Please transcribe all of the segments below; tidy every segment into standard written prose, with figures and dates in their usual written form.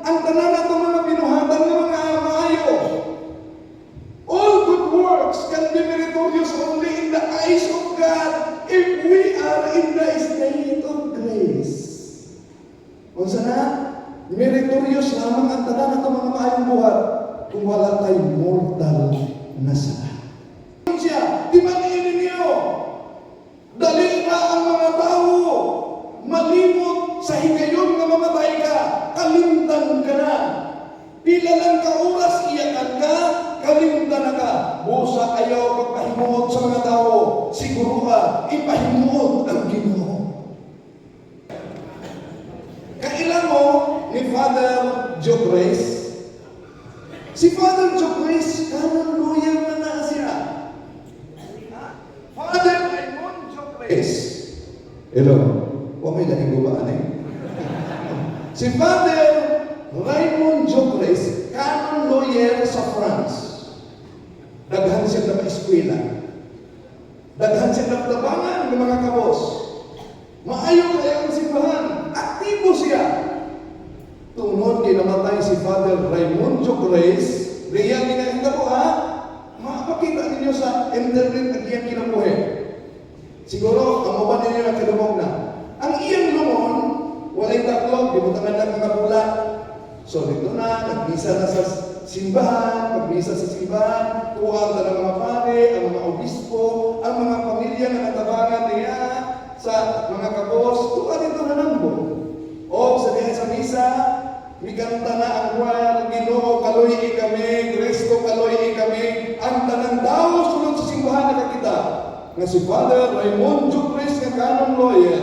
ang tanan nato mga binuhatan ng mga maayo. All good works can be meritorious only in the eyes of God if we are in the state of grace. Unsa na? Meritorious lamang ang tanan nato mga maayong buhat kung wala tayong mortal na sala. Siya, di ba ninyo? Dali na ang mga tao malimot sa higayon nga mamatay ka, kalimtan ka na. Pila lang ka oras iyakan ka, kalimtan na ka. Busa ayaw pagpahimuot sa mga tao, siguro ka ipahimuot ang Ginoo. Kailan mo ni Father Joe Grace? Si Father Joe Grace, kanon lawyer na siya. Father Raymond Joe Grace. Hello. Huwag may lahing gubaan eh. Si Father Raymond Joe Grace, canon lawyer sa France. Daghan siya na eskwela. Daghan siya na tabangan ng mga kabos. Maayo kaya ang simbahan. Aktibo siya. Tungod kay namatay si Father Raymond Joe Grace, riyan ginaganda ko ha, makakita ninyo sa internet at iyang kinabuhi. Siguro, ang maban ninyo na kinumog na. Ang iyang lumon, walay taklog, dibutangan ng mga bulat. So dito na, nagbisa na sa simbahan, nagbisa sa simbahan, tuwag na ng mga pare, ang mga obispo, ang mga pamilya na natabangan niya sa mga kabos, tuwag dito na nambo. O sa diyan sa misa, miganta na ang choir, Ginoo kaloy kami, Kristo kaloy kami, ang tanang daw sulod sa simbahan na kakita. Nga si Father Raymond Joe Grace nga canon lawyer,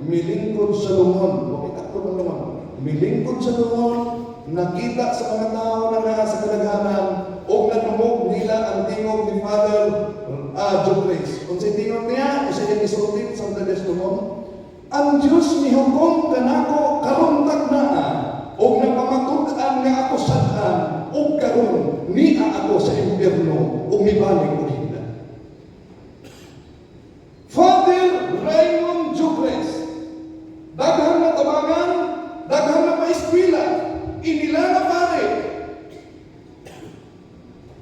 milingkod sa lumon. Bakit ako ng lumon? Milingkod sa lumon, nakita sa mga tao na nasa kadaghanan, o nanumog nila ang tingog ni Father Joe Grace. Kung sa tingog niya, isa yung isulit sa Tades lumon, ang Diyos ni hukom kanako karuntag naa, o napamatud-an nga ako saan, o karon niya ako sa impyerno, o mibalik ko hindi. Father Raymond Joe Grace, daghang na tabangan, daghang na paeskwela, inila na pare,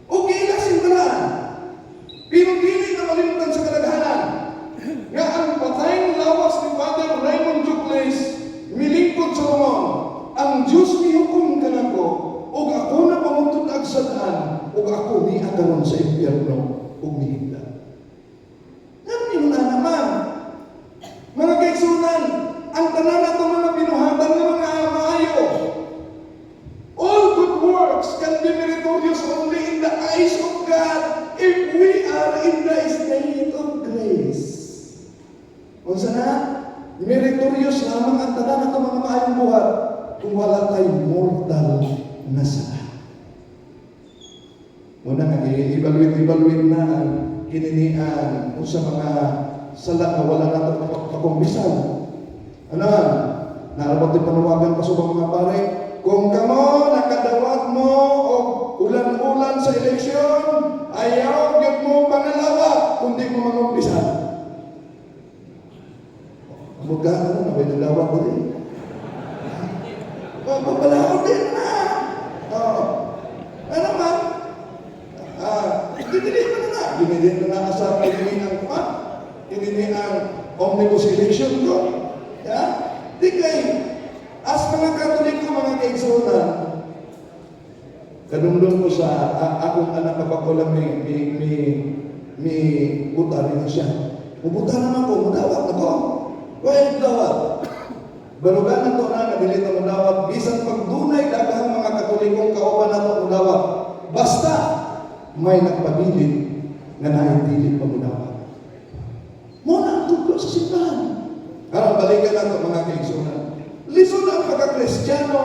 o gila simbahan, pero dili na malimutan sa kadaghanan, nga ang patayng lawas ni Father Raymond Joe Grace, milingkod sa lumon, ang Diyos ni hukom kanako, o ako na pangutod agsadaan, o ako ni agaron sa impyerno, o mihinda. Ngayon na naman, mga kaigsunan, ang tanan nato mga binuhatan ng mga maayo. All good works can be meritorious only in the eyes of God if we are in the state of grace. Unsa na? Meritorious lamang ang tanan nato mga maayong buhat kung wala tayong mortal na sala. Muna nga, i-evaluate na ang kininian o sa mga sala na wala natin pakumbisan. Ano? Narapat din panawagan pa sa mga pare, kung kamo nakadawat mo o ulan-ulan sa eleksyon, ayaw yun mo pangalawa kung di mo mangumpisan. Magkano na may nalawa ko rin? Papalawag din na. Ano man? Dinili na. Dinili na sa pinili ang pinili ang omnibus election ko. Ya? Di kayo. As mga Katoliko, mga kaigsunan, kadumdum ko sa akong anak na bakulang may butarin siya. Mubutaran ako, mudawat na ko. Kaya mudawat. Barugan na ito na, nabilit ang mudawat. Bisan pagdunay, daghang mga Katolikong kauban na ito mudawat. Basta, may nagpabilit na naindilit pa mudawat. Muna ang tuglo sa simbahan. Karang balikan na ito mga kaigsunan. Lison ang pagka-Kristiyano